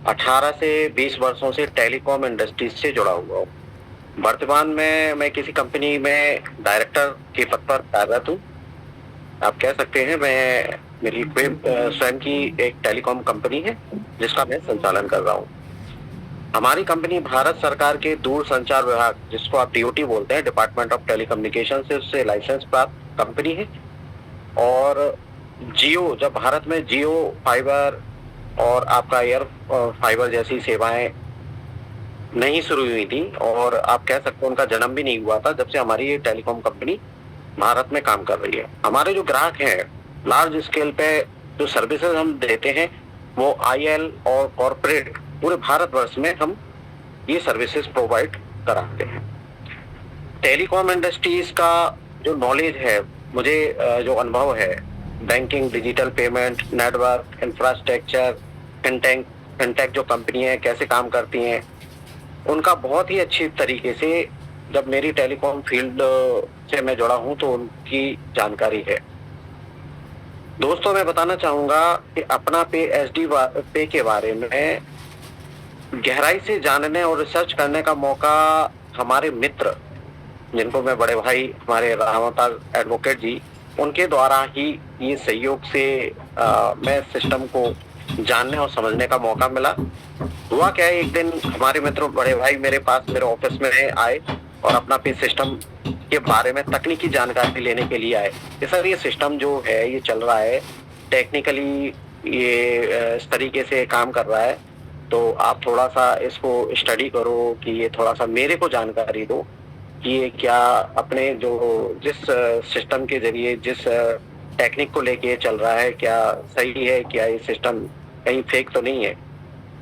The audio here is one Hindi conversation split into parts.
18 से 20 वर्षों से टेलीकॉम इंडस्ट्रीज से जुड़ा हुआ हूँ। वर्तमान में मैं किसी कंपनी में डायरेक्टर के पद पर कार्यरत हूँ। आप कह सकते हैं मैं मेरी स्वयं की एक टेलीकॉम कंपनी है जिसका मैं संचालन कर रहा हूँ। हमारी कंपनी भारत सरकार के दूर संचार विभाग, जिसको आप डीओटी बोलते हैं, डिपार्टमेंट ऑफ टेलीकम्युनिकेशन से उससे लाइसेंस प्राप्त कंपनी है। और जियो, जब भारत में जियो फाइबर और आपका एयर फाइबर जैसी सेवाएं नहीं शुरू हुई थी, और आप कह सकते हैं उनका जन्म भी नहीं हुआ था, जब से हमारी ये टेलीकॉम कंपनी भारत में काम कर रही है। हमारे जो ग्राहक हैं, लार्ज स्केल पे जो सर्विसेज हम देते हैं, वो आईएल और कॉरपोरेट पूरे भारतवर्ष में हम ये सर्विसेज प्रोवाइड कराते हैं। टेलीकॉम इंडस्ट्रीज का जो नॉलेज है, मुझे जो अनुभव है, banking, digital payment, network, infrastructure, fintech fintech जो कंपनी है कैसे काम करती हैं, उनका बहुत ही अच्छी तरीके से, जब मेरी टेलीकॉम फील्ड से मैं जुड़ा हूं तो उनकी जानकारी है। दोस्तों, मैं बताना चाहूंगा कि अपना पे एसडी पे के बारे में गहराई से जानने और रिसर्च करने का मौका हमारे मित्र, जिनको मैं बड़े भाई हमारे रामापाल एडवोकेट जी, उनके द्वारा ही ये सहयोग से मैं सिस्टम को जानने और समझने का मौका मिला। हुआ क्या है, एक दिन हमारे मित्र बड़े भाई मेरे पास मेरे ऑफिस में आए और अपना पे सिस्टम के बारे में तकनीकी जानकारी लेने के लिए आए कि सर, ये सिस्टम जो है ये चल रहा है टेक्निकली, ये इस तरीके से काम कर रहा है, तो आप थोड़ा सा इसको स्टडी करो कि ये थोड़ा सा मेरे को जानकारी दो कि ये क्या अपने जो जिस सिस्टम के जरिए जिस टेक्निक को लेके चल रहा है, क्या सही है, क्या ये सिस्टम कहीं फेक तो नहीं है।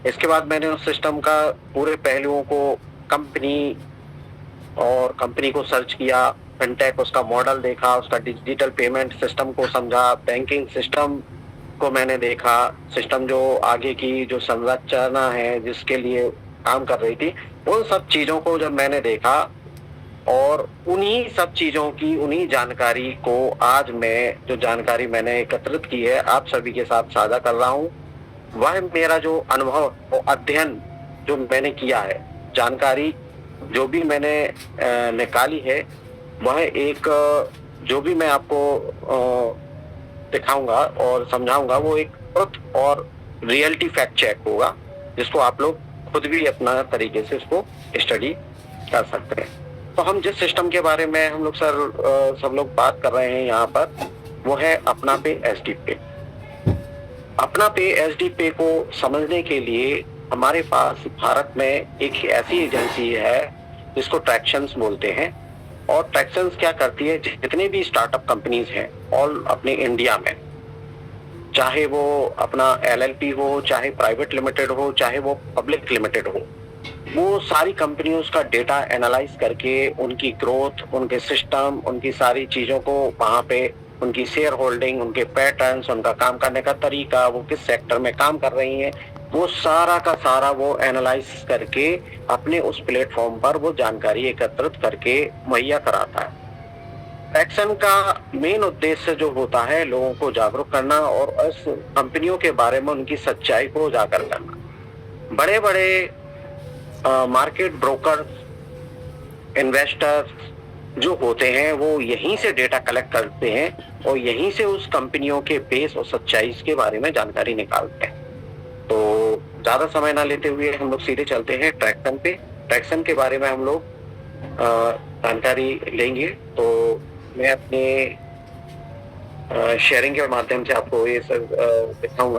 इसके बाद मैंने उस सिस्टम का पूरे पहलुओं को, कंपनी को सर्च किया, फिनटेक उसका मॉडल देखा, उसका डिजिटल पेमेंट सिस्टम को समझा, बैंकिंग सिस्टम को मैंने देखा, सिस्टम जो आगे की जो संरचना है जिसके लिए काम कर रही थी, उन सब चीजों को जब मैंने देखा, और उन्हीं सब चीजों की, उन्हीं जानकारी को आज मैं, जो जानकारी मैंने एकत्रित की है, आप सभी के साथ साझा कर रहा हूँ। वह मेरा जो अनुभव और अध्ययन जो मैंने किया है, जानकारी जो भी मैंने निकाली है, वह एक जो भी मैं आपको दिखाऊंगा और समझाऊंगा, वो एक ट्रुथ और रियलिटी फैक्ट चेक होगा, जिसको आप लोग खुद भी अपना तरीके से उसको स्टडी कर सकते हैं। तो हम जिस सिस्टम के बारे में हम लोग सब लोग बात कर रहे हैं यहाँ पर, वो है अपना पे एसडी पे। अपना पे एसडी पे को समझने के लिए हमारे पास भारत में एक ऐसी एजेंसी है जिसको ट्रैक्शंस बोलते हैं। और ट्रैक्शंस क्या करती है, जितने भी स्टार्टअप कंपनीज हैं ऑल अपने इंडिया में, चाहे वो अपना एलएलपी हो, चाहे प्राइवेट लिमिटेड हो, चाहे वो पब्लिक लिमिटेड हो, वो सारी कंपनियों का डेटा एनालाइज करके उनकी ग्रोथ, उनके सिस्टम, उनकी सारी चीजों को वहां पे, उनकी शेयर होल्डिंग, उनके पैटर्न्स, उनका काम करने का तरीका, वो किस सेक्टर में काम कर रही हैं, वो सारा का सारा वो एनालाइज करके अपने उस प्लेटफॉर्म पर वो जानकारी एकत्रित करके मुहैया कराता है। एक्शन का मेन उद्देश्य जो होता है, लोगों को जागरूक करना और उस कंपनियों के बारे में उनकी सच्चाई को उजागर करना। बड़े बड़े मार्केट ब्रोकर, इन्वेस्टर जो होते हैं, वो यहीं से डेटा कलेक्ट करते हैं और यहीं से उस कंपनियों के बेस और सच्चाई के बारे में जानकारी निकालते हैं। तो ज्यादा समय ना लेते हुए हम लोग सीधे चलते हैं ट्रैक्शन पे। ट्रैक्शन के बारे में हम लोग जानकारी लेंगे। तो मैं अपने शेयरिंग के माध्यम से आपको ये सब दिखाऊंगा